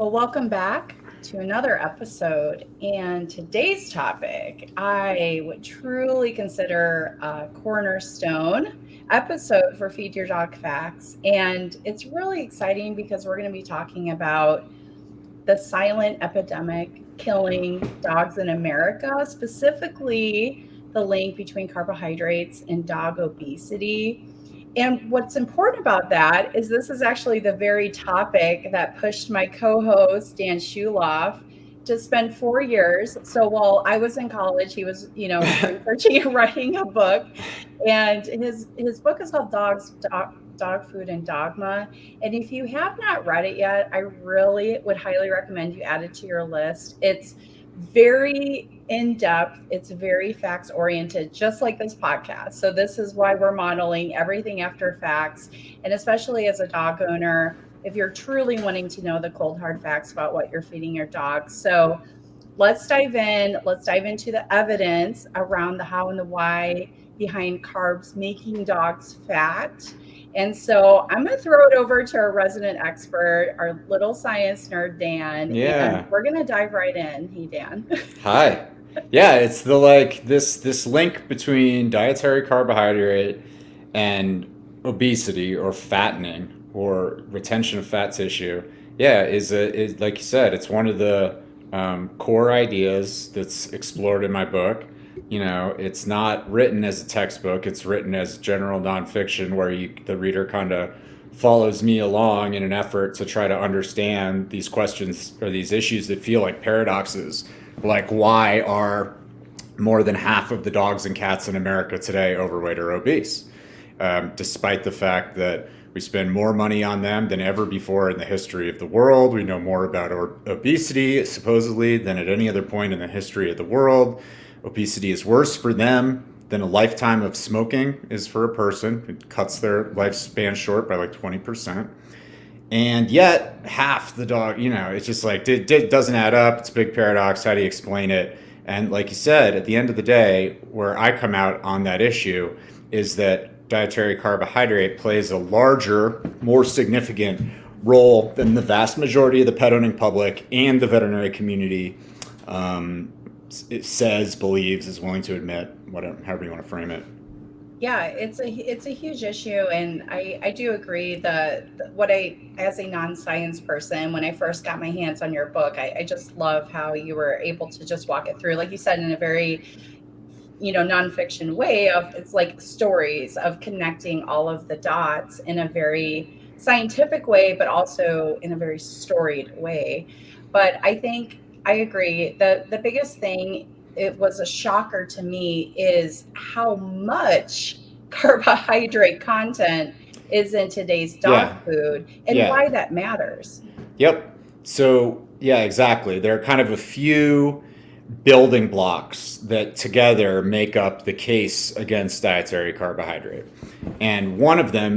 Well, welcome back to another episode. And today's topic, I would truly consider a cornerstone episode for Feed Your Dog Facts. And it's really exciting because we're going to be talking about the silent epidemic killing dogs in America, specifically the link between carbohydrates and dog obesity. And what's important about that is this is actually the very topic that pushed my co-host Dan Schulof to spend 4 years. So while I was in college, he was, researching and writing a book, and his book is called Dog Food and Dogma. And if you have not read it yet, I really would highly recommend you add it to your list. It's very in depth, it's very facts oriented, just like this podcast. So, this is why we're modeling everything after facts. And especially as a dog owner, if you're truly wanting to know the cold hard facts about what you're feeding your dog. So, let's dive in. Let's dive into the evidence around the how and the why behind carbs making dogs fat. And so I'm going to throw it over to our resident expert, our little science nerd, Dan. And Yeah. we're going to dive right in. Hey, Dan. Hi. Yeah, it's the like this link between dietary carbohydrate and obesity or fattening or retention of fat tissue. Yeah, is like you said, it's one of the core ideas that's explored in my book. It's not written as a textbook; it's written as general nonfiction, where the reader kind of follows me along in an effort to try to understand these questions or these issues that feel like paradoxes, like why are more than half of the dogs and cats in America today overweight or obese, despite the fact that we spend more money on them than ever before in the history of the world. We know more about obesity, supposedly, than at any other point in the history of the world. Obesity is worse for them than a lifetime of smoking is for a person. It cuts their lifespan short by like 20%. And yet, half the dog, it's just like, it doesn't add up. It's a big paradox. How do you explain it? And like you said, at the end of the day, where I come out on that issue is that dietary carbohydrate plays a larger, more significant role than the vast majority of the pet owning public and the veterinary community it says, believes, is willing to admit, whatever, however you want to frame it. Yeah, it's a huge issue, and I do agree that what I, as a non-science person, when I first got my hands on your book, I just love how you were able to just walk it through, like you said, in a very nonfiction way of it's like stories of connecting all of the dots in a very scientific way, but also in a very storied way. But I think I agree. The biggest thing, it was a shocker to me, is how much carbohydrate content is in today's dog Yeah, food and yeah. why that matters. Yep. So, yeah, exactly. There are kind of a few building blocks that together make up the case against dietary carbohydrate. And one of them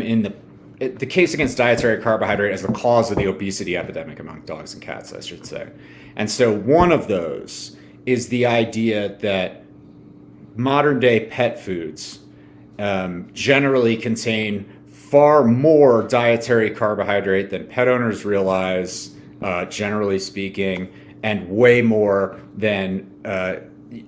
the case against dietary carbohydrate as the cause of the obesity epidemic among dogs and cats, I should say. And so one of those is the idea that modern day pet foods generally contain far more dietary carbohydrate than pet owners realize, generally speaking, and way more than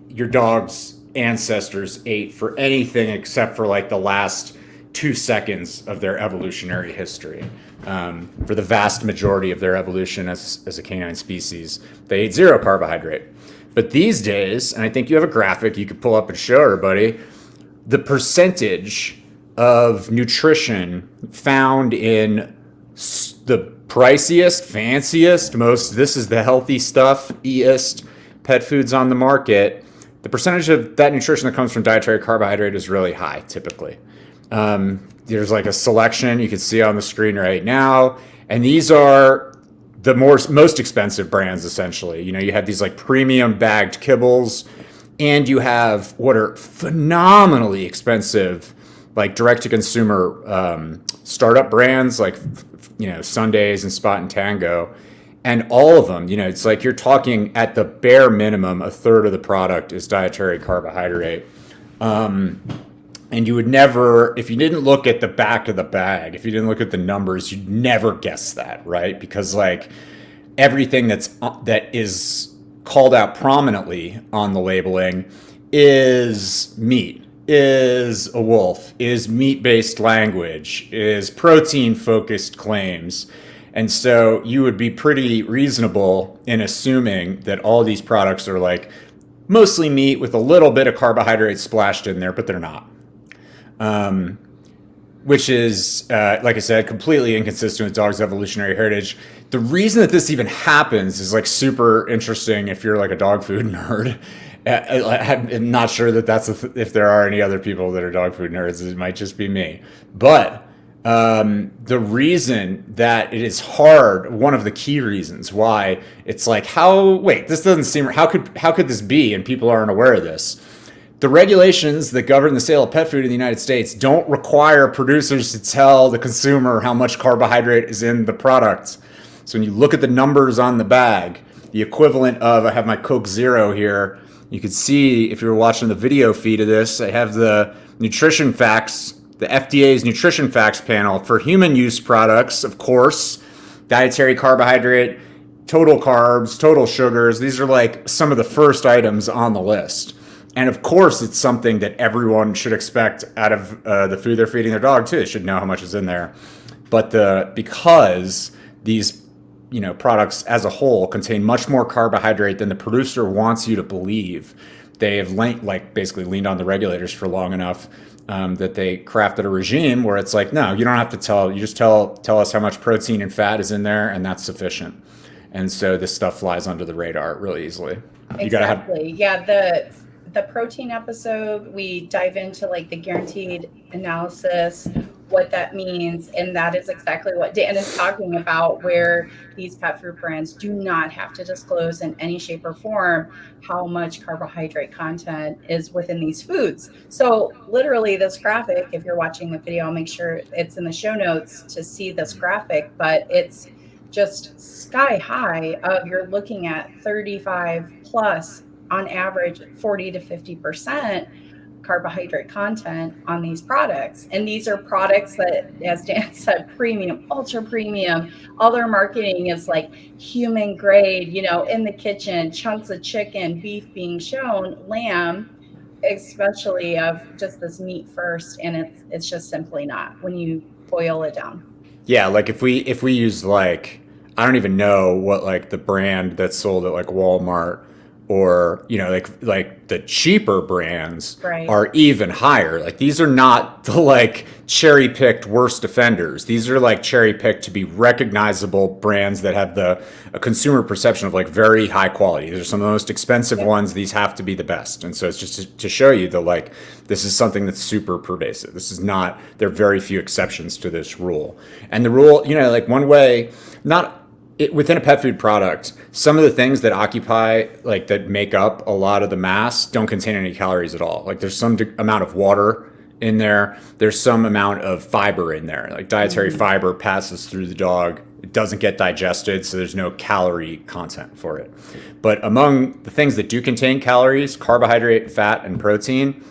your dog's ancestors ate for anything except for like the last 2 seconds of their evolutionary history. For the vast majority of their evolution as a canine species, they ate zero carbohydrate. But these days, and I think you have a graphic you could pull up and show everybody, the percentage of nutrition found in the priciest, fanciest, this is the healthy stuff, eest pet foods on the market, the percentage of that nutrition that comes from dietary carbohydrate is really high, typically. There's like a selection you can see on the screen right now, and these are the most expensive brands, essentially. You have these like premium bagged kibbles, and you have what are phenomenally expensive, like direct to consumer startup brands like Sundays and Spot and Tango, and all of them. It's like you're talking at the bare minimum a third of the product is dietary carbohydrate. And you would never, if you didn't look at the back of the bag, if you didn't look at the numbers, you'd never guess that, right? Because like everything that is called out prominently on the labeling is meat, is a wolf, is meat-based language, is protein-focused claims. And so you would be pretty reasonable in assuming that all these products are like mostly meat with a little bit of carbohydrates splashed in there, but they're not. Which is, like I said, completely inconsistent with dogs' evolutionary heritage. The reason that this even happens is like super interesting if you're like a dog food nerd. I'm not sure that if there are any other people that are dog food nerds. It might just be me. But the reason that it is hard, one of the key reasons why it's like, this doesn't seem, how could this be? And people aren't aware of this. The regulations that govern the sale of pet food in the United States don't require producers to tell the consumer how much carbohydrate is in the product. So when you look at the numbers on the bag, the equivalent of, I have my Coke Zero here. You can see, if you're watching the video feed of this, I have the nutrition facts, the FDA's nutrition facts panel for human use products, of course, dietary carbohydrate, total carbs, total sugars. These are like some of the first items on the list. And of course, it's something that everyone should expect out of the food they're feeding their dog too. They should know how much is in there. But because these products as a whole contain much more carbohydrate than the producer wants you to believe, they have basically leaned on the regulators for long enough that they crafted a regime where it's like, no, you don't have to tell. You just tell us how much protein and fat is in there, and that's sufficient. And so this stuff flies under the radar really easily. Exactly. The protein episode, we dive into like the guaranteed analysis, what that means. And that is exactly what Dan is talking about, where these pet food brands do not have to disclose in any shape or form how much carbohydrate content is within these foods. So literally this graphic, if you're watching the video, I'll make sure it's in the show notes to see this graphic, but it's just sky high of, you're looking at 35 plus, on average 40 to 50% carbohydrate content on these products. And these are products that, as Dan said, premium, ultra premium. All their marketing is like human grade, in the kitchen, chunks of chicken, beef being shown, lamb, especially of just this meat first. And it's just simply not when you boil it down. Yeah, like if we use like, I don't even know what like the brand that's sold at like Walmart, or like the cheaper brands are even higher. Like these are not the like cherry picked worst offenders. These are like cherry picked to be recognizable brands that have a consumer perception of like very high quality. These are some of the most expensive ones. These have to be the best. And so it's just to show you that like this is something that's super pervasive. This is not, there are very few exceptions to this rule. And the rule, like one way, within a pet food product, some of the things that that make up a lot of the mass don't contain any calories at all. Like there's some amount of water in there. There's some amount of fiber in there. Like dietary fiber passes through the dog. It doesn't get digested, so there's no calorie content for it. But among the things that do contain calories, carbohydrate, fat, and protein,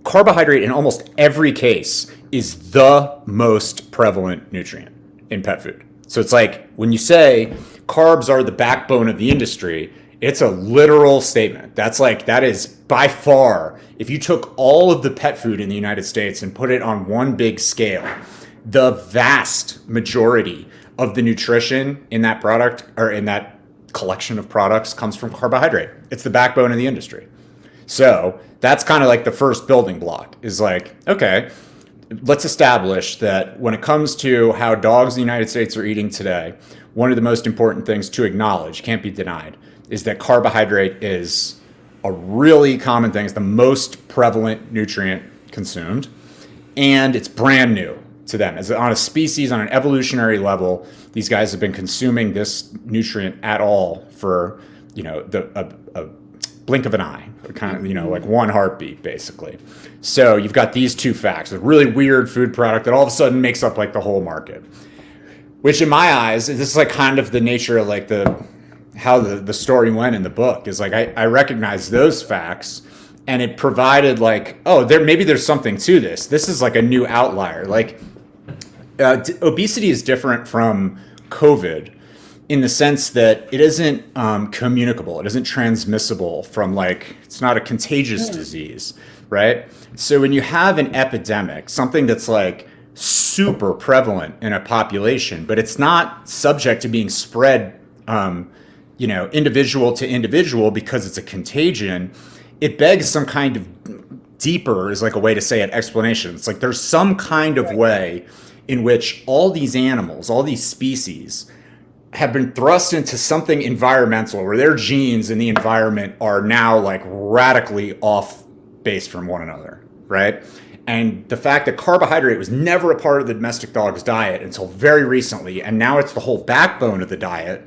carbohydrate in almost every case is the most prevalent nutrient in pet food. So it's like when you say carbs are the backbone of the industry, it's a literal statement. That is by far, if you took all of the pet food in the United States and put it on one big scale, the vast majority of the nutrition in that product, or in that collection of products, comes from carbohydrate. It's the backbone of the industry. So that's kind of like the first building block, is like, okay, let's establish that when it comes to how dogs in the United States are eating today, one of the most important things to acknowledge, can't be denied, is that carbohydrate is a really common thing. It's the most prevalent nutrient consumed, and it's brand new to them. As on a species, on an evolutionary level, these guys have been consuming this nutrient at all for, a blink of an eye, kind of, like one heartbeat, basically. So you've got these two facts, a really weird food product that all of a sudden makes up like the whole market, which in my eyes, this is like kind of the nature of like how the story went in the book, is like, I recognize those facts, and it provided like, maybe there's something to this. This is like a new outlier. Like obesity is different from COVID in the sense that it isn't communicable. It isn't transmissible from like, it's not a contagious disease, right? So when you have an epidemic, something that's like super prevalent in a population, but it's not subject to being spread, individual to individual because it's a contagion, it begs some kind of deeper, is like a way to say it, explanation. It's like there's some kind of way in which all these animals, all these species, have been thrust into something environmental where their genes in the environment are now like radically off base from one another, right? And the fact that carbohydrate was never a part of the domestic dog's diet until very recently, and now it's the whole backbone of the diet,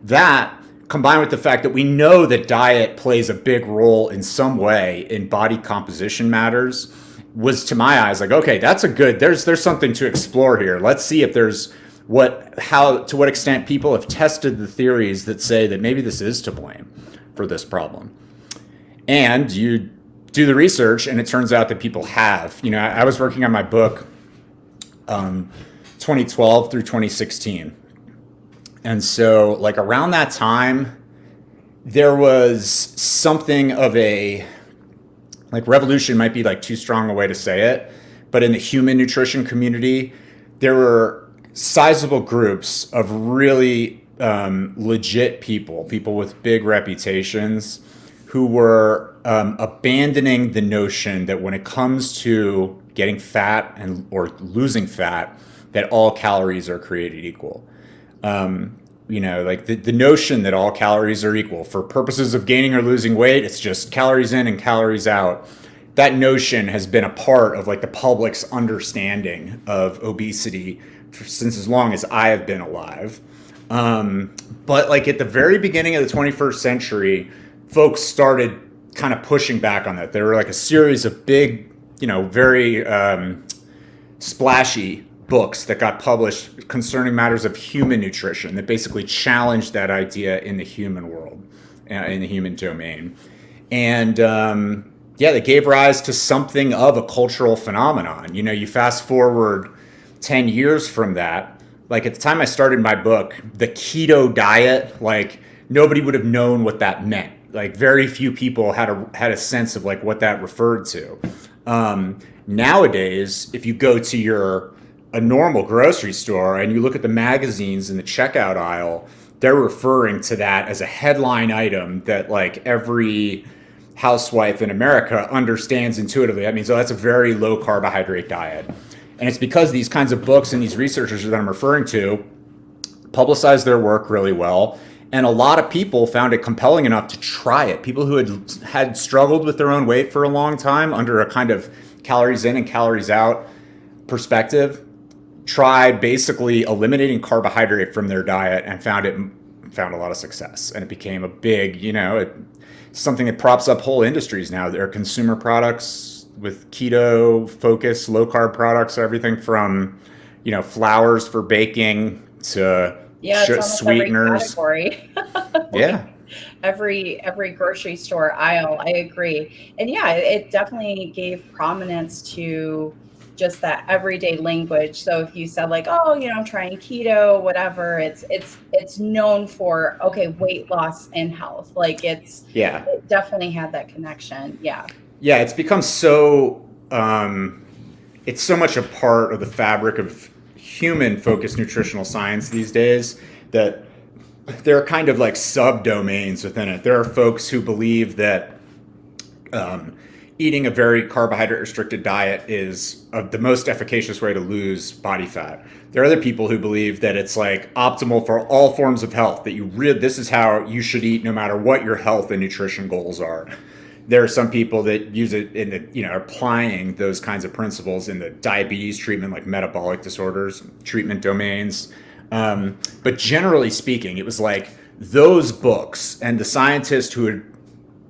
that combined with the fact that we know that diet plays a big role in some way in body composition matters, was to my eyes like, okay, that's a good, there's something to explore here. Let's see if there's to what extent people have tested the theories that say that maybe this is to blame for this problem. And you do the research, and it turns out that people have. I was working on my book 2012 through 2016. And so like around that time, there was something of a, like revolution might be like too strong a way to say it, but in the human nutrition community, there were sizable groups of really legit people with big reputations, who were abandoning the notion that when it comes to getting fat or losing fat, that all calories are created equal. Like the notion that all calories are equal for purposes of gaining or losing weight, it's just calories in and calories out. That notion has been a part of like the public's understanding of obesity since as long as I have been alive. But like at the very beginning of the 21st century, folks started kind of pushing back on that. There were like a series of big, very splashy books that got published concerning matters of human nutrition that basically challenged that idea in the human world, in the human domain. And they gave rise to something of a cultural phenomenon. You fast forward 10 years from that, like at the time I started my book, the keto diet, like nobody would have known what that meant. Like very few people had a sense of like what that referred to. Nowadays, if you go to a normal grocery store and you look at the magazines in the checkout aisle, they're referring to that as a headline item that like every housewife in America understands intuitively. That means, oh, that's a very low carbohydrate diet. And it's because these kinds of books and these researchers that I'm referring to publicize their work really well. And a lot of people found it compelling enough to try it. People who had struggled with their own weight for a long time under a kind of calories in and calories out perspective, tried basically eliminating carbohydrate from their diet and found a lot of success. And it became a big, something that props up whole industries now. There are consumer products with keto focus, low carb products, everything from, flours for baking to sweeteners. Every Yeah. every grocery store aisle. I agree. And yeah, it definitely gave prominence to just that everyday language. So if you said like, oh, I'm trying keto, whatever, it's known for, okay, weight loss and health. Like it definitely had that connection. Yeah. Yeah. It's become so, it's so much a part of the fabric of human focused nutritional science these days that there are kind of like subdomains within it. There are folks who believe that eating a very carbohydrate restricted diet is the most efficacious way to lose body fat. There are other people who believe that it's like optimal for all forms of health, that this is how you should eat no matter what your health and nutrition goals are. There are some people that use it in the, applying those kinds of principles in the diabetes treatment, like metabolic disorders, treatment domains. But generally speaking, it was like those books and the scientists who had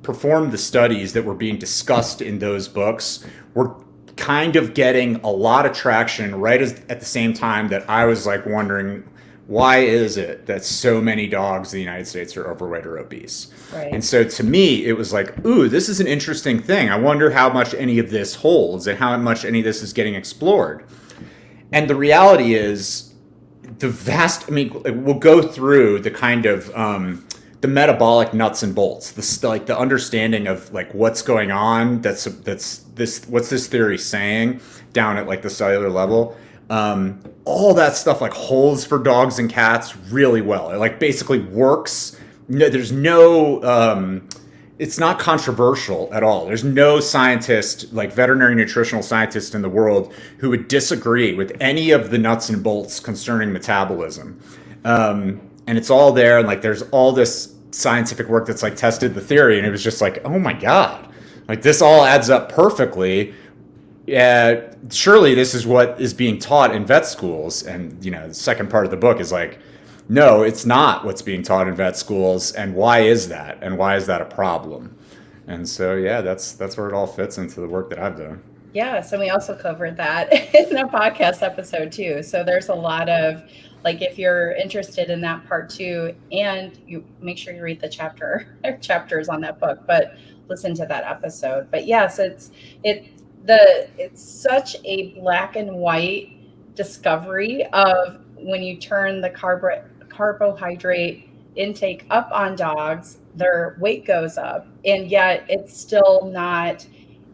performed the studies that were being discussed in those books were kind of getting a lot of traction at the same time that I was like wondering, why is it that so many dogs in the United States are overweight or obese? Right. And so to me, it was like, ooh, this is an interesting thing. I wonder how much any of this holds and how much any of this is getting explored. And the reality is I mean, we'll go through the kind of the metabolic nuts and bolts, like the understanding of like what's going on. That's this. What's this theory saying down at like the cellular level? All that stuff like holds for dogs and cats really well. It like basically works. No, there's no. It's not controversial at all. There's no scientist, like veterinary nutritional scientist in the world, who would disagree with any of the nuts and bolts concerning metabolism. And it's all there, and like there's all this scientific work that's like tested the theory, and it was just like, oh my god, like this all adds up perfectly. Yeah, surely this is what is being taught in vet schools. And the second part of the book is like, no, it's not what's being taught in vet schools, and why is that? And why is that a problem? And so, yeah, that's where it all fits into the work that I've done. Yes, and we also covered that in a podcast episode too. So there's a lot of like if you're interested in that part too, and you make sure you read the chapters on that book, but listen to that episode. But yes, it's such a black and white discovery of when you turn the carbohydrate intake up on dogs, their weight goes up, and yet it's still not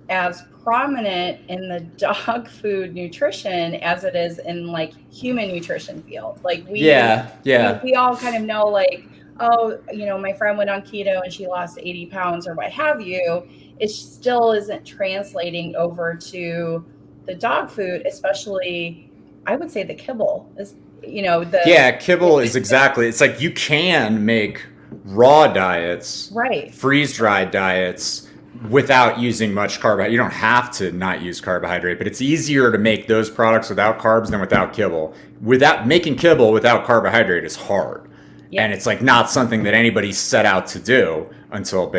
as prominent in the dog food nutrition as it is in like human nutrition field. Like we all kind of know like, oh, my friend went on keto and she lost 80 pounds or what have you. It still isn't translating over to the dog food, especially I would say the kibble is, Kibble is exactly. It's like you can make raw diets, right, freeze-dried diets without using much carbohydrate. You don't have to not use carbohydrate, but it's easier to make those products without carbs than without kibble. Without making kibble without carbohydrate is hard. Yeah. And it's like not something that anybody set out to do until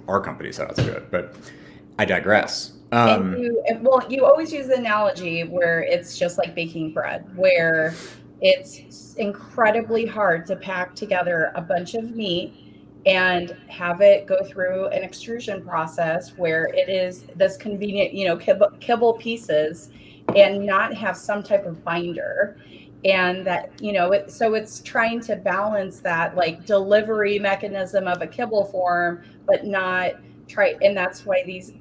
our company set out to do it. But I digress. You always use the analogy where it's just like baking bread, where it's incredibly hard to pack together a bunch of meat and have it go through an extrusion process where it is this convenient, kibble pieces and not have some type of binder. And that, so it's trying to balance that like delivery mechanism of a kibble form, but not and that's why these,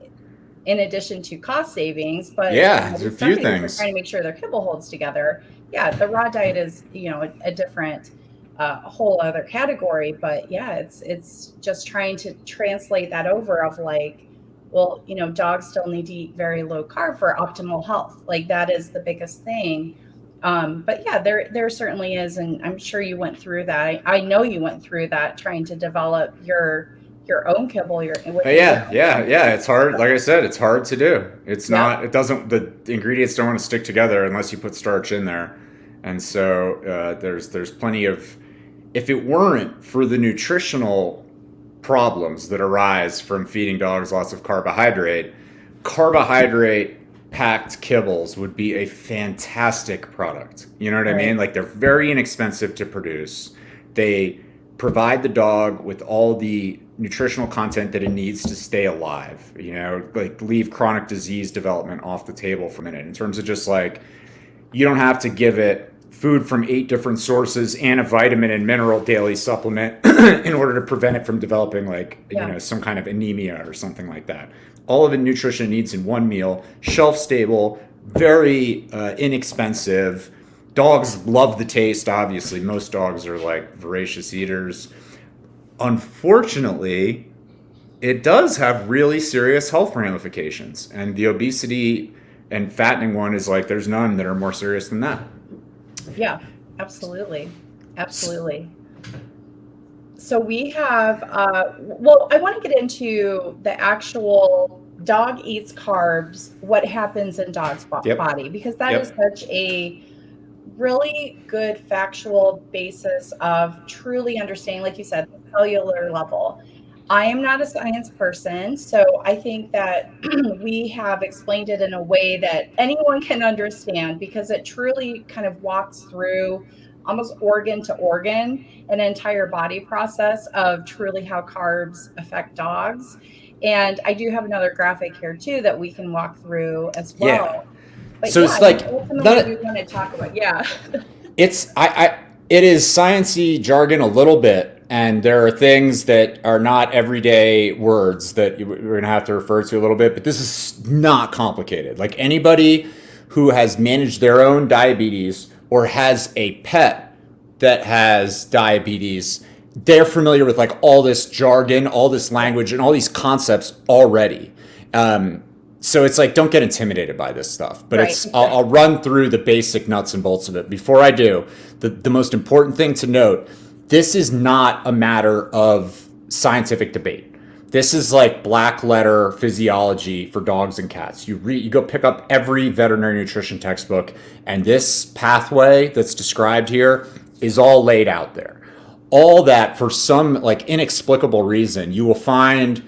in addition to cost savings, but there's a few things. Trying to make sure their kibble holds together. Yeah, the raw diet is, a different whole other category, but yeah, it's just trying to translate that over of like, well, dogs still need to eat very low carb for optimal health. Like that is the biggest thing. But yeah, there certainly is, and I'm sure you went through that. I know you went through that trying to develop your own kibble. Yeah. It's hard. Like I said, it's hard to do. It's not. It doesn't. The ingredients don't want to stick together unless you put starch in there, and so there's plenty of. If it weren't for the nutritional problems that arise from feeding dogs lots of carbohydrate packed kibbles would be a fantastic product. You know what I mean? Like they're very inexpensive to produce. They provide the dog with all the nutritional content that it needs to stay alive. Like leave chronic disease development off the table for a minute in terms of just like, you don't have to give it food from 8 different sources and a vitamin and mineral daily supplement in order to prevent it from developing some kind of anemia or something like that. All of the nutrition it needs in one meal, shelf stable, very inexpensive. Dogs love the taste, obviously. Most dogs are like voracious eaters. Unfortunately, it does have really serious health ramifications. And the obesity and fattening one is like, there's none that are more serious than that. Yeah, absolutely. Absolutely. So we have, I want to get into the actual dog eats carbs, what happens in dog's body, because that is such a really good factual basis of truly understanding, like you said, the cellular level. I am not a science person, so I think that we have explained it in a way that anyone can understand because it truly kind of walks through almost organ to organ, an entire body process of truly how carbs affect dogs. And I do have another graphic here too that we can walk through as well. Yeah. But so it's like ultimately we want to talk about, It is sciencey jargon a little bit, and there are things that are not everyday words that we're going to have to refer to a little bit, but this is not complicated. Like anybody who has managed their own diabetes or has a pet that has diabetes, they're familiar with like all this jargon, all this language, and all these concepts already. So it's like, don't get intimidated by this stuff. But Right, it's exactly. I'll run through the basic nuts and bolts of it. Before I do, the most important thing to note, this is not a matter of scientific debate. This is like black letter physiology for dogs and cats. You go pick up every veterinary nutrition textbook, and this pathway that's described here is all laid out there. All that, for some like inexplicable reason, you will find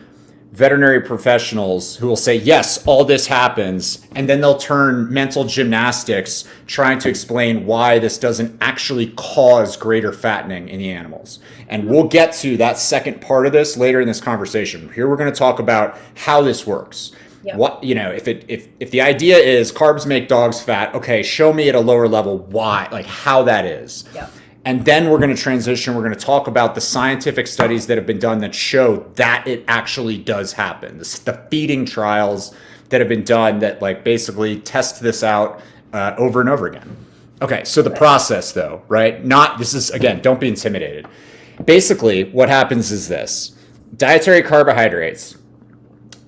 veterinary professionals who will say, yes, all this happens, and then they'll turn mental gymnastics trying to explain why this doesn't actually cause greater fattening in the animals. And we'll get to that second part of this later in this conversation. Here we're going to talk about how this works. Yep. What, you know, if the idea is carbs make dogs fat, okay, show me at a lower level why, like how that is. Yep. And then we're going to transition. We're going to talk about the scientific studies that have been done that show that it actually does happen. The feeding trials that have been done that like basically test this out over and over again. Okay, so the process though, right? This is, again, don't be intimidated. Basically, what happens is this. Dietary carbohydrates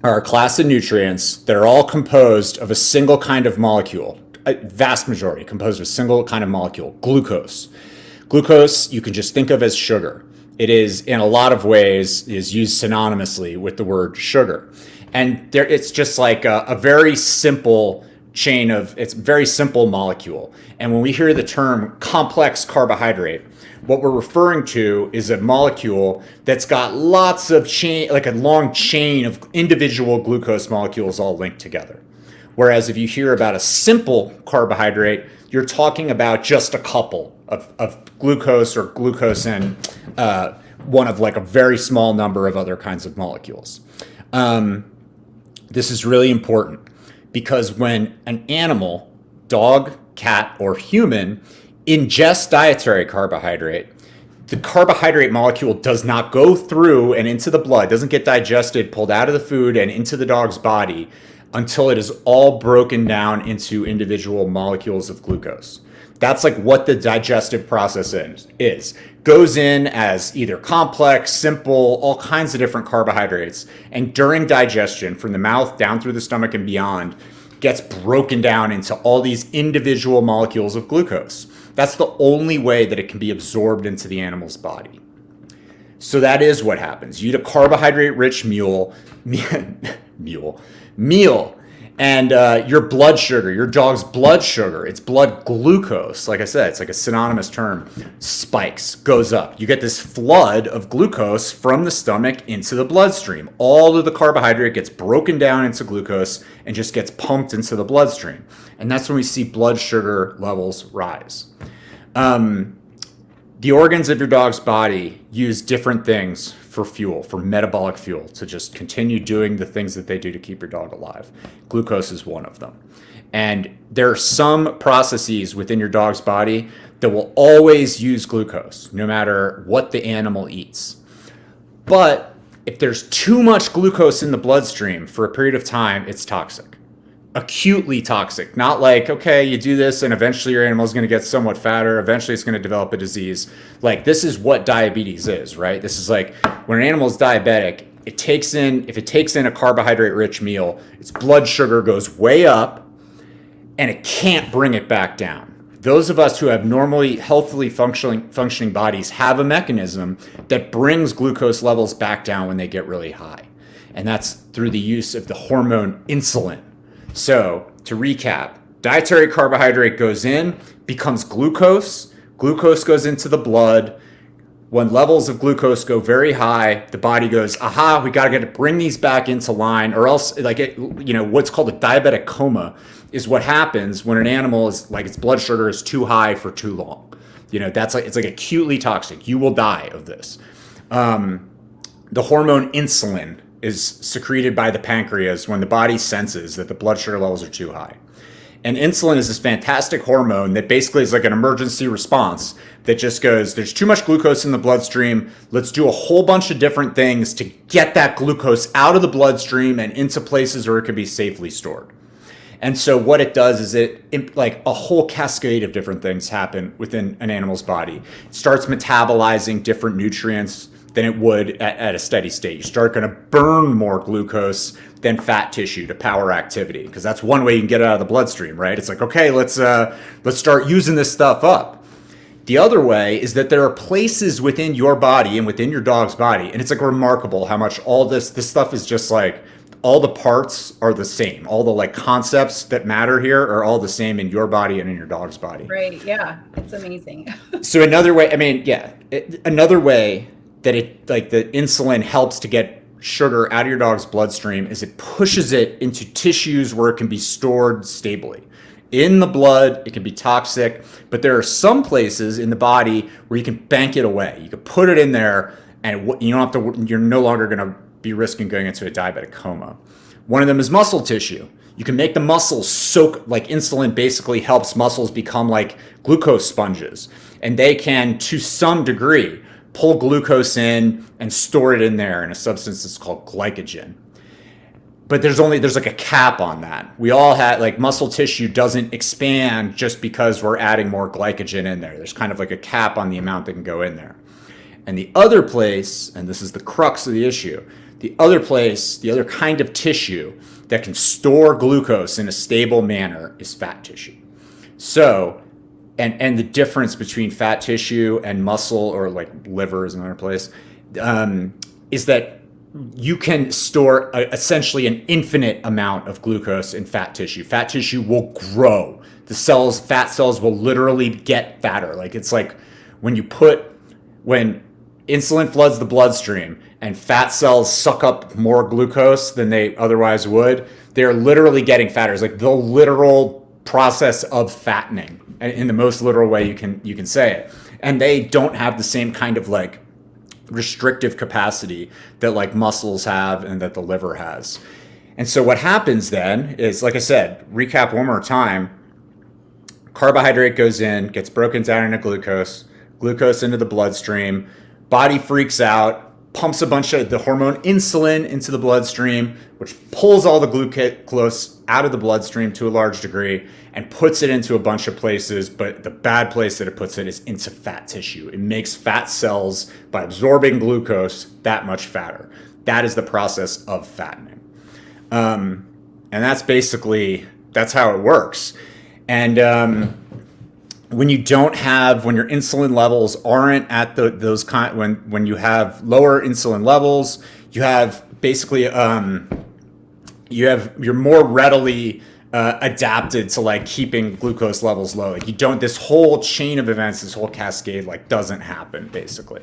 are a class of nutrients that are all composed of a single kind of molecule, a vast majority composed of a single kind of molecule, glucose. Glucose, you can just think of as sugar. It is, in a lot of ways, is used synonymously with the word sugar. And it's just like a very simple it's a very simple molecule. And when we hear the term complex carbohydrate, what we're referring to is a molecule that's got lots of like a long chain of individual glucose molecules all linked together. Whereas if you hear about a simple carbohydrate, you're talking about just a couple of glucose or glucose and one of like a very small number of other kinds of molecules. This is really important because when an animal, dog, cat, or human, ingests dietary carbohydrate, the carbohydrate molecule does not go through and into the blood, doesn't get digested, pulled out of the food and into the dog's body until it is all broken down into individual molecules of glucose. That's like what the digestive process is. Goes in as either complex, simple, all kinds of different carbohydrates. And during digestion, from the mouth down through the stomach and beyond, gets broken down into all these individual molecules of glucose. That's the only way that it can be absorbed into the animal's body. So that is what happens. You eat a carbohydrate-rich meal, and your blood sugar, your dog's blood sugar, its blood glucose, like I said, it's like a synonymous term, spikes, goes up. You get this flood of glucose from the stomach into the bloodstream. All of the carbohydrate gets broken down into glucose and just gets pumped into the bloodstream. And that's when we see blood sugar levels rise. The organs of your dog's body use different things for fuel, for metabolic fuel, to just continue doing the things that they do to keep your dog alive. Glucose is one of them. And there are some processes within your dog's body that will always use glucose, no matter what the animal eats. But if there's too much glucose in the bloodstream for a period of time, it's toxic. Acutely toxic. Not like, okay, you do this and eventually your animal is going to get somewhat fatter, eventually it's going to develop a disease. Like, this is what diabetes is, right? This is like when an animal is diabetic, if it takes in a carbohydrate rich meal, its blood sugar goes way up and it can't bring it back down. Those of us who have normally healthily functioning bodies have a mechanism that brings glucose levels back down when they get really high. And that's through the use of the hormone insulin. So, to recap, dietary carbohydrate goes in, becomes glucose. Glucose goes into the blood. When levels of glucose go very high, the body goes, aha, we got to bring these back into line, or else, what's called a diabetic coma is what happens when an animal is like its blood sugar is too high for too long. It's like acutely toxic. You will die of this. The hormone insulin is secreted by the pancreas when the body senses that the blood sugar levels are too high. And insulin is this fantastic hormone that basically is like an emergency response that just goes, there's too much glucose in the bloodstream. Let's do a whole bunch of different things to get that glucose out of the bloodstream and into places where it can be safely stored. And so what it does is like a whole cascade of different things happen within an animal's body. It starts metabolizing different nutrients than it would at a steady state. You start going to burn more glucose than fat tissue to power activity, because that's one way you can get it out of the bloodstream, right? It's like, okay, let's start using this stuff up. The other way is that there are places within your body and within your dog's body, and it's like remarkable how much all this stuff is just like, all the parts are the same. All the like concepts that matter here are all the same in your body and in your dog's body. Right. Yeah. It's amazing. So another way, I mean, yeah, another way that it, like, the insulin helps to get sugar out of your dog's bloodstream is it pushes it into tissues where it can be stored stably. In the blood, it can be toxic, but there are some places in the body where you can bank it away. You can put it in there, and you don't have to. You're no longer going to be risking going into a diabetic coma. One of them is muscle tissue. You can make the muscles soak, like insulin basically helps muscles become like glucose sponges. And they can, to some degree, pull glucose in and store it in there in a substance that's called glycogen. But there's like a cap on that. We all had, like, muscle tissue doesn't expand just because we're adding more glycogen in there. There's kind of like a cap on the amount that can go in there. And the other place, and this is the crux of the issue, the other kind of tissue that can store glucose in a stable manner is fat tissue. So, and the difference between fat tissue and muscle, or like liver is another place, is that you can store essentially an infinite amount of glucose in fat tissue. Fat tissue will grow. Fat cells will literally get fatter. Like, it's like when insulin floods the bloodstream and fat cells suck up more glucose than they otherwise would, they're literally getting fatter. It's like the literal process of fattening, in the most literal way you can say it. And they don't have the same kind of like restrictive capacity that like muscles have and that the liver has. And so what happens then is, like I said, recap one more time, carbohydrate goes in, gets broken down into glucose into the bloodstream. Body freaks out, pumps a bunch of the hormone insulin into the bloodstream, which pulls all the glucose out of the bloodstream to a large degree and puts it into a bunch of places. But the bad place that it puts it is into fat tissue. It makes fat cells, by absorbing glucose, that much fatter. That is the process of fattening. And that's how it works. And when your insulin levels aren't at those kind, when you have lower insulin levels, you have basically you're more readily adapted to like keeping glucose levels low. Like, this whole chain of events, this whole cascade, like, doesn't happen basically.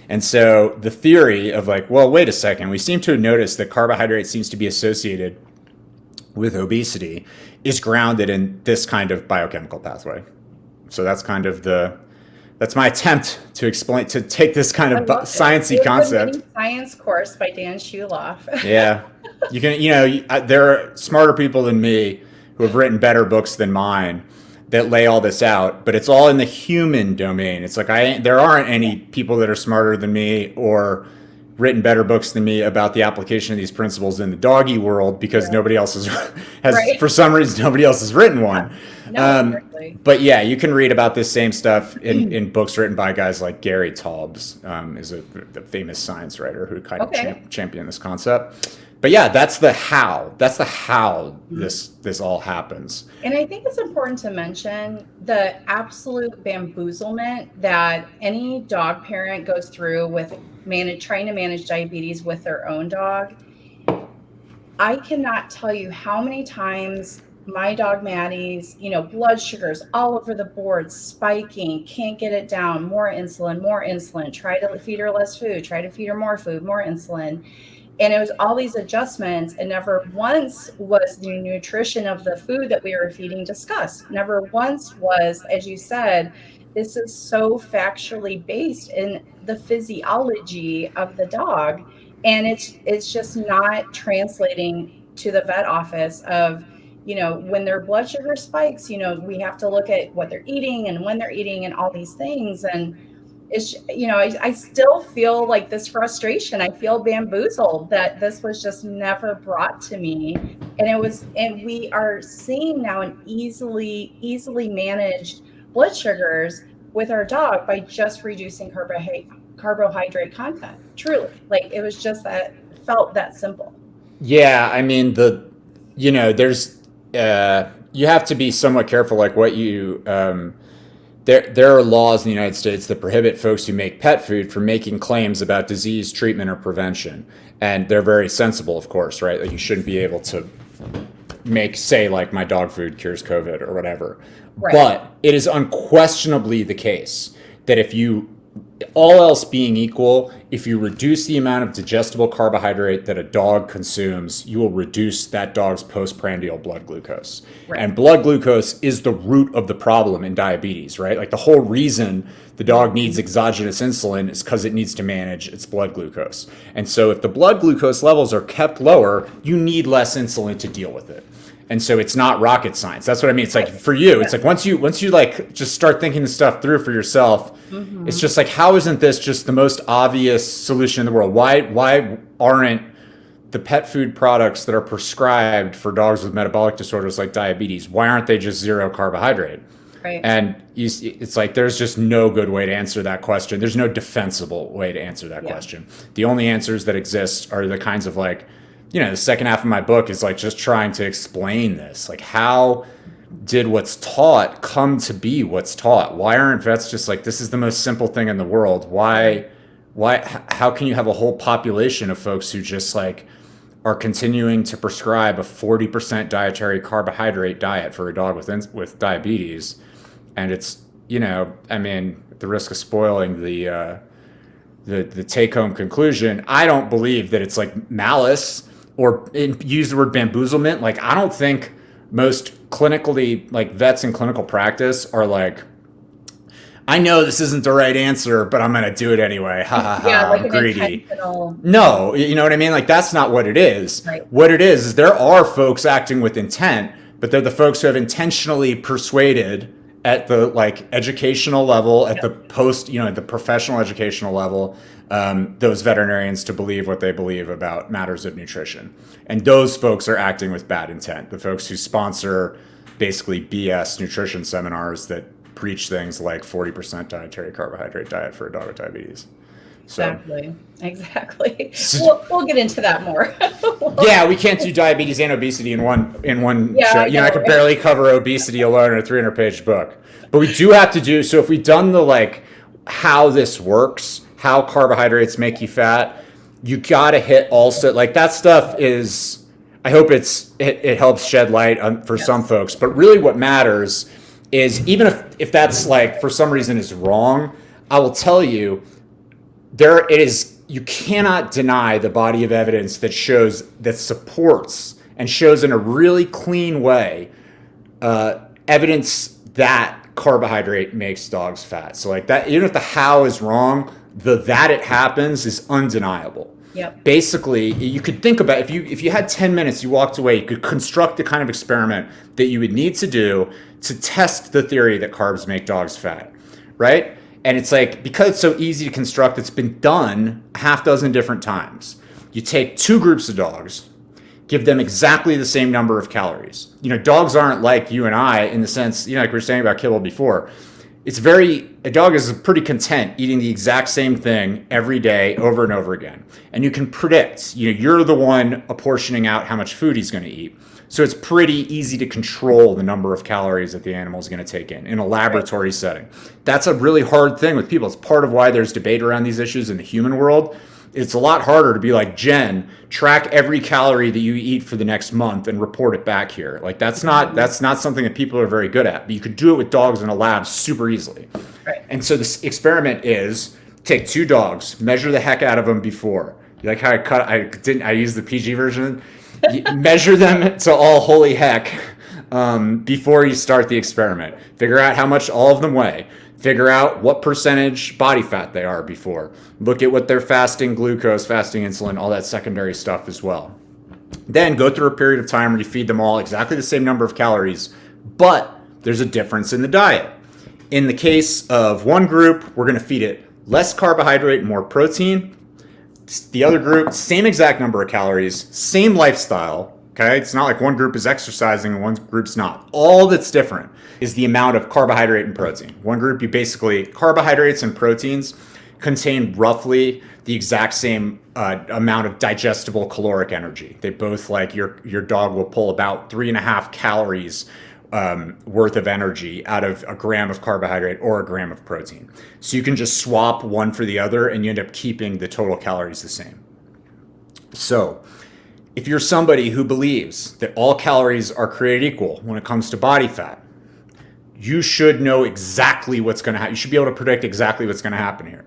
And so the theory of like, well, wait a second, we seem to have noticed that carbohydrate seems to be associated with obesity, is grounded in this kind of biochemical pathway. So that's kind of that's my attempt to take this kind of sciencey concept. Mini science course by Dan Schulof. Yeah. There are smarter people than me who have written better books than mine that lay all this out, but it's all in the human domain. It's like, there aren't any people that are smarter than me or written better books than me about the application of these principles in the doggy world, because nobody else has right. For some reason, nobody else has written one. No, but yeah, you can read about this same stuff in books written by guys like Gary Taubes, is a famous science writer who kind of championed this concept. But yeah, that's the how. This all happens. And I think it's important to mention the absolute bamboozlement that any dog parent goes through with trying to manage diabetes with their own dog. I cannot tell you how many times my dog Maddie's, blood sugars all over the board, spiking, can't get it down, more insulin, try to feed her less food, try to feed her more food, more insulin. And it was all these adjustments, and never once was the nutrition of the food that we were feeding discussed. Never once was, as you said, this is so factually based in the physiology of the dog. And it's just not translating to the vet office of, when their blood sugar spikes, we have to look at what they're eating and when they're eating and all these things. And it's, I still feel like this frustration. I feel bamboozled that this was just never brought to me. And we are seeing now an easily managed blood sugars with our dog by just reducing carbohydrate content. Truly, like it was just that felt that simple. Yeah, I mean there's you have to be somewhat careful, like what you there are laws in the United States that prohibit folks who make pet food from making claims about disease, treatment, or prevention, and they're very sensible, of course, right? Like you shouldn't be able to say like my dog food cures COVID or whatever. Right. But it is unquestionably the case that if you, all else being equal, if you reduce the amount of digestible carbohydrate that a dog consumes, you will reduce that dog's postprandial blood glucose. Right. And blood glucose is the root of the problem in diabetes, right? Like the whole reason the dog needs exogenous insulin is because it needs to manage its blood glucose. And so if the blood glucose levels are kept lower, you need less insulin to deal with it. And so it's not rocket science. That's what I mean. It's like for you, it's like once you like just start thinking the stuff through for yourself, it's just like, how isn't this just the most obvious solution in the world? Why aren't the pet food products that are prescribed for dogs with metabolic disorders like diabetes, why aren't they just zero carbohydrate? Right. And it's like there's just no good way to answer that question. There's no defensible way to answer that question. The only answers that exist are the kinds of like, the second half of my book is like just trying to explain this. Like, how did what's taught come to be what's taught? Why aren't vets just like, this is the most simple thing in the world? How can you have a whole population of folks who just like are continuing to prescribe a 40% dietary carbohydrate diet for a dog with diabetes? And it's, I mean, at the risk of spoiling the take-home conclusion, I don't believe that it's like malice or use the word bamboozlement. Like, I don't think most clinically, like vets in clinical practice are like, I know this isn't the right answer, but I'm going to do it anyway. Ha ha ha, like I'm greedy. Intentional... No, you know what I mean? Like, that's not what it is. Right. What it is there are folks acting with intent, but they're the folks who have intentionally persuaded at the like educational level, at the post, at the professional educational level, those veterinarians to believe what they believe about matters of nutrition. And those folks are acting with bad intent. The folks who sponsor basically BS nutrition seminars that preach things like 40% dietary carbohydrate diet for a dog with diabetes. So, Exactly. We'll get into that more. Yeah, we can't do diabetes and obesity in one show. I could barely cover obesity alone in a 300-page book. But we do have to do, so if we've done the like how this works, how carbohydrates make you fat, you gotta hit also, like that stuff is, I hope it helps shed light on for some folks, but really what matters is, even if that's like for some reason is wrong, I will tell you, you cannot deny the body of evidence that supports and shows in a really clean way evidence that carbohydrate makes dogs fat. So like that, even if the how is wrong, that it happens is undeniable. Yep. Basically, you could think about, if you had 10 minutes, you walked away, you could construct the kind of experiment that you would need to do to test the theory that carbs make dogs fat, right? And it's like, because it's so easy to construct, it's been done a half dozen different times. You take two groups of dogs, give them exactly the same number of calories. Dogs aren't like you and I in the sense, like we were saying about kibble before. A dog is pretty content eating the exact same thing every day over and over again. And you can predict, you're the one apportioning out how much food he's going to eat. So it's pretty easy to control the number of calories that the animal is going to take in a laboratory setting. That's a really hard thing with people. It's part of why there's debate around these issues in the human world. It's a lot harder to be like, Jen, track every calorie that you eat for the next month and report it back here. Like that's not something that people are very good at. But you could do it with dogs in a lab super easily. Right. And so this experiment is take two dogs, measure the heck out of them before. You like how I used the PG version? Measure them to all holy heck before you start the experiment. Figure out how much all of them weigh. Figure out what percentage body fat they are before. Look at what their fasting glucose, fasting insulin, all that secondary stuff as well. Then go through a period of time where you feed them all exactly the same number of calories, but there's a difference in the diet. In the case of one group, we're going to feed it less carbohydrate, more protein. The other group, same exact number of calories, same lifestyle. Okay, it's not like one group is exercising and one group's not. All that's different is the amount of carbohydrate and protein. One group, you basically, carbohydrates and proteins contain roughly the exact same amount of digestible caloric energy. They both, like, your dog will pull about 3.5 calories worth of energy out of a gram of carbohydrate or a gram of protein. So you can just swap one for the other and you end up keeping the total calories the same. So if you're somebody who believes that all calories are created equal when it comes to body fat, you should know exactly what's going to happen. You should be able to predict exactly what's going to happen here.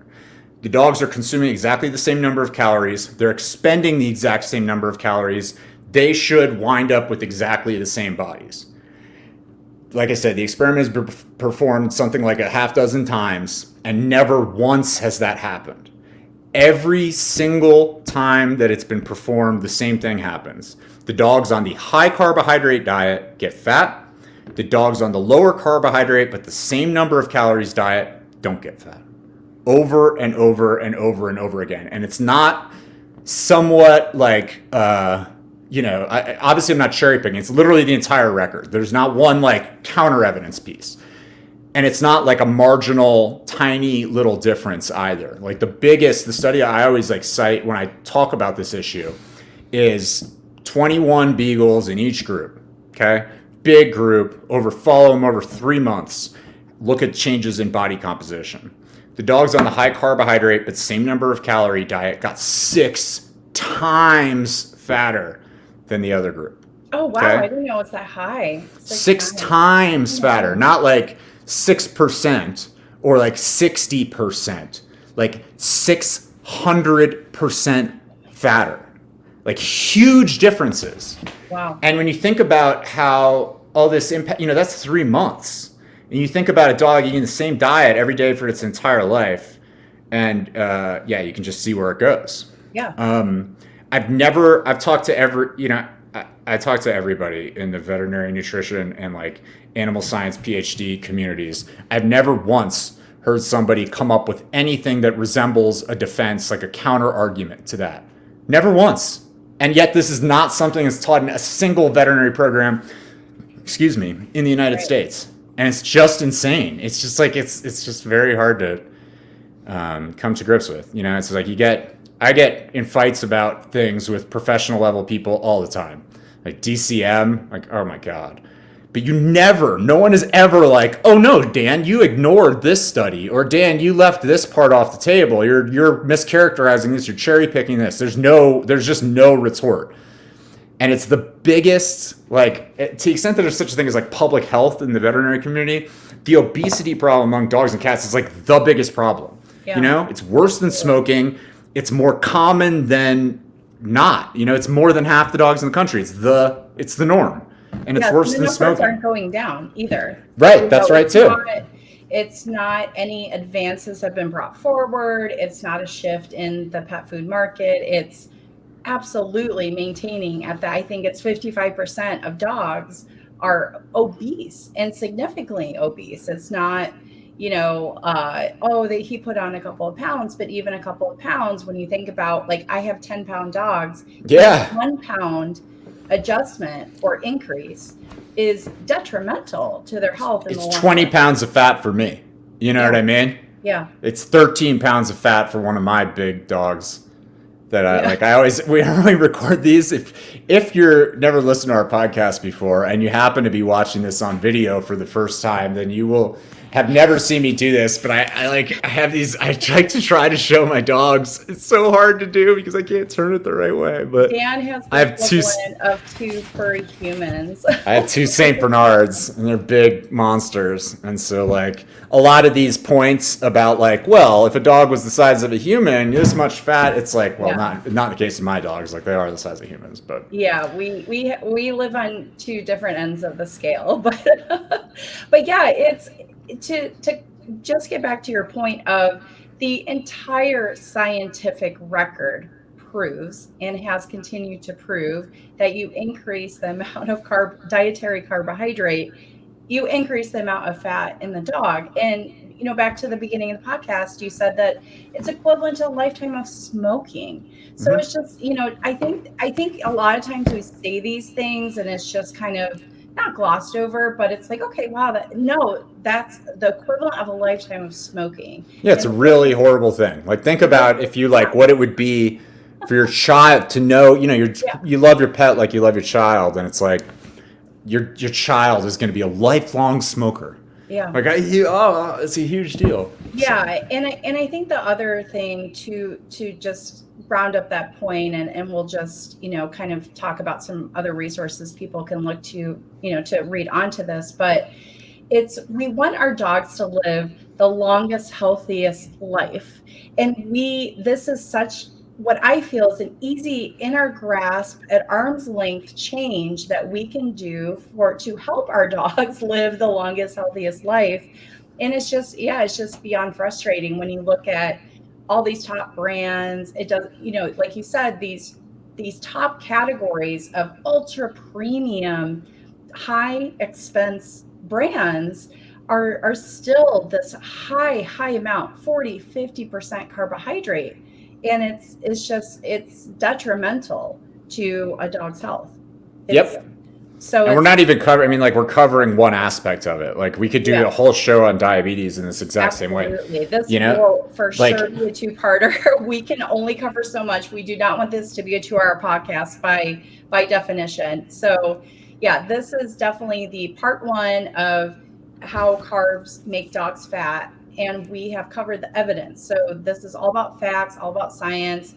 The dogs are consuming exactly the same number of calories. They're expending the exact same number of calories. They should wind up with exactly the same bodies. Like I said, the experiment has been performed something like a half dozen times, and never once has that happened. Every single time that it's been performed, the same thing happens. The dogs on the high carbohydrate diet get fat. The dogs on the lower carbohydrate but the same number of calories diet don't get fat. Over and over and over and over again. And it's not somewhat like, obviously I'm not cherry picking. It's literally the entire record. There's not one like counter evidence piece. And it's not like a marginal, tiny little difference either. Like the study I always like cite when I talk about this issue is 21 beagles in each group. Okay. Big group, follow them over 3 months. Look at changes in body composition. The dogs on the high carbohydrate but same number of calorie diet got 6 times fatter than the other group. Oh, wow. Okay? I didn't know it's that high. 6 times fatter, not like 6% or like 60%, like 600% fatter. Like huge differences. Wow. And when you think about how all this impact, that's 3 months. And you think about a dog eating the same diet every day for its entire life, and you can just see where it goes. Yeah. I've talked to I talked to everybody in the veterinary nutrition and like animal science PhD communities. I've never once heard somebody come up with anything that resembles a defense, like a counter argument to that. Never once. And yet this is not something that's taught in a single veterinary program, in the United States. And it's just insane. It's just like, it's just very hard to come to grips with. It's like I get in fights about things with professional level people all the time. Like DCM, like, oh my God. But no one is ever like, oh no, Dan, you ignored this study, or Dan, you left this part off the table. You're mischaracterizing this, you're cherry picking this. There's just no retort. And it's the biggest, like, to the extent that there's such a thing as like public health in the veterinary community, the obesity problem among dogs and cats is like the biggest problem. Yeah. It's worse than smoking. It's more common than not. It's more than half the dogs in the country. It's the norm. And it's worse than smoking. The numbers aren't going down either. Right, that's right too. It's not any advances have been brought forward. It's not a shift in the pet food market. It's absolutely maintaining at that. I think it's 55% of dogs are obese and significantly obese. It's not, he put on a couple of pounds, but even a couple of pounds, when you think about, like, I have 10-pound dogs. Yeah. 1 pound adjustment or increase is detrimental to their health. It's 20 pounds of fat for me. You know what I mean? Yeah. It's 13 pounds of fat for one of my big dogs. We only record these. If you're never listened to our podcast before and you happen to be watching this on video for the first time, then you will have never seen me do this, but I have these, I like to try to show my dogs. It's so hard to do because I can't turn it the right way, but Dan has the equivalent of 2 furry humans. I have 2 Saint Bernards and they're big monsters. And so like a lot of these points about like, well, if a dog was the size of a human, this much fat, it's like, well, not the case of my dogs. Like they are the size of humans, but yeah, we live on 2 different ends of the scale, but yeah, it's, to just get back to your point of the entire scientific record proves and has continued to prove that you increase the amount of dietary carbohydrate, you increase the amount of fat in the dog. And, back to the beginning of the podcast, you said that it's equivalent to a lifetime of smoking. So Mm-hmm. it's just, I think a lot of times we say these things and it's just kind of not glossed over, but it's like, okay, wow, that's the equivalent of a lifetime of smoking. Yeah, it's And a really horrible thing. Like, think really, about if you like what it would be for your child to know, yeah, you love your pet like you love your child, and it's like your child is going to be a lifelong smoker. yeah. Like, it's a huge deal. So, Yeah, and I think the other thing to just round up that point, and we'll just kind of talk about some other resources people can look to to read onto this, but it's we want our dogs to live the longest, healthiest life, and this is such what I feel is an easy inner grasp at arm's length change that we can do for to help our dogs live the longest, healthiest life. And it's just, yeah, it's just beyond frustrating when you look at all these top brands. It does, like you said, these top categories of ultra premium, high expense brands are still this high amount, 40-50% carbohydrate. And it's detrimental to a dog's health. It's yep. so And we're it's not even covering. I mean, like, we're covering one aspect of it. Like, we could do yeah. a whole show on diabetes in this exact same way. Absolutely. This You know, will for like, sure be a two-parter. We can only cover so much. We do not want this to be a 2-hour podcast by definition. So, yeah, this is definitely the part 1 of how carbs make dogs fat, and we have covered the evidence. So, this is all about facts, all about science.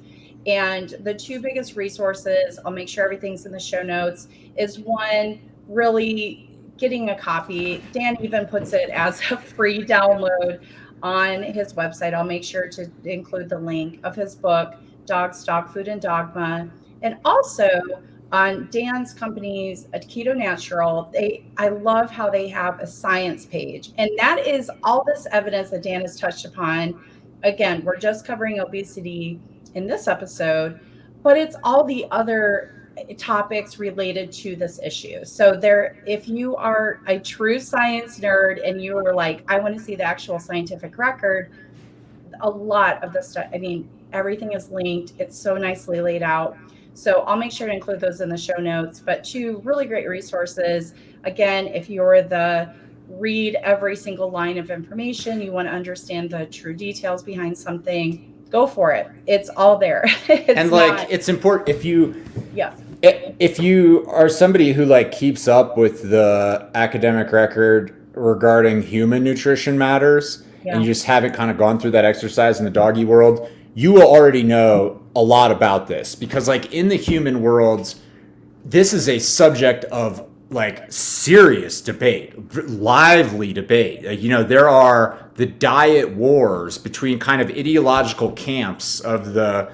And the two biggest resources, I'll make sure everything's in the show notes, is one, really getting a copy. Dan even puts it as a free download on his website. I'll make sure to include the link of his book, Dogs, Dog Food, and Dogma. And also on Dan's company's KetoNatural, I love how they have a science page. And that is all this evidence that Dan has touched upon. Again, we're just covering obesity in this episode, but it's all the other topics related to this issue. So if you are a true science nerd and you are like, I want to see the actual scientific record, a lot of the stuff, I mean, everything is linked. It's so nicely laid out. So I'll make sure to include those in the show notes. But two really great resources. Again, if you're the read every single line of information, you want to understand the true details behind something, go for it. It's all there. and like, it's important Yeah. if you are somebody who like keeps up with the academic record regarding human nutrition matters, and you just haven't kind of gone through that exercise in the doggy world, you will already know a lot about this, because like in the human world, this is a subject of like serious debate, lively debate. There are the diet wars between kind of ideological camps of the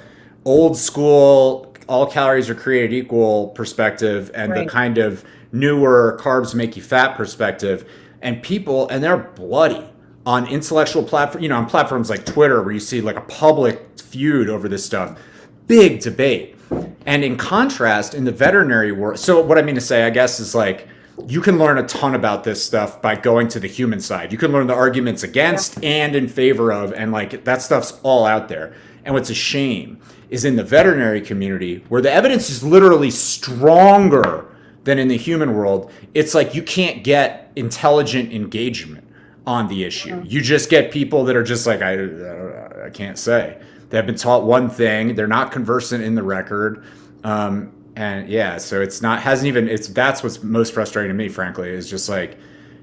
old school all calories are created equal perspective and the Right. kind of newer carbs make you fat perspective. And they're bloody on intellectual platform, on platforms like Twitter, where you see like a public feud over this stuff. Big debate. And in contrast, in the veterinary world, so what I mean to say, I guess, is like, you can learn a ton about this stuff by going to the human side. You can learn the arguments against and in favor of, and like that stuff's all out there. And what's a shame is in the veterinary community, where the evidence is literally stronger than in the human world, it's like you can't get intelligent engagement on the issue. You just get people that are just like, I can't say. They've been taught one thing. They're not conversant in the record. And yeah, so that's what's most frustrating to me, frankly, is just like,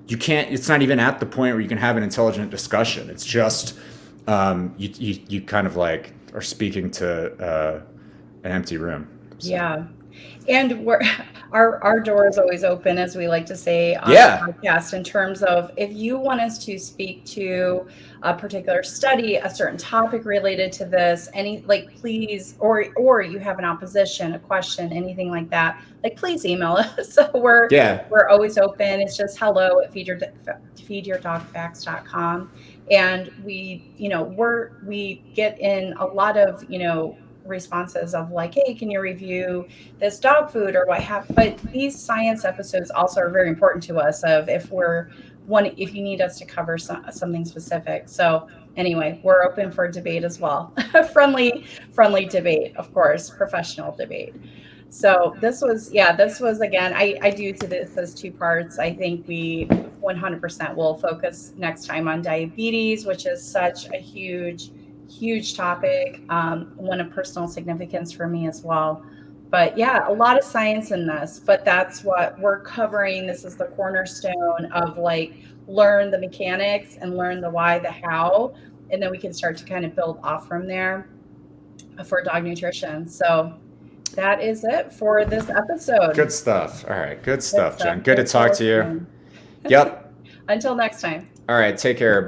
it's not even at the point where you can have an intelligent discussion. It's just, you kind of like are speaking to an empty room. So. Yeah. And our door is always open, as we like to say on Yeah. the podcast, in terms of if you want us to speak to a particular study, a certain topic related to this, please, or you have an opposition, a question, anything like that, please email us. So we're always open. It's just hello@feedyourdogfacts.com. And we get in a lot of, responses of like, hey, can you review this dog food or what have, but these science episodes also are very important to us of if you need us to cover something specific. So anyway, we're open for debate as well. Friendly debate, of course, professional debate. So this was again, I do to this as two parts. I think we 100% will focus next time on diabetes, which is such a huge topic, one of personal significance for me as well. But yeah, a lot of science in this, but that's what we're covering. This is the cornerstone of like learn the mechanics and learn the why, the how, and then we can start to kind of build off from there for dog nutrition. So that is it for this episode. Good stuff. All right. Good stuff, Jen. Good to Thanks for talk to you. listening. Yep. Until next time. All right. Take care, everybody.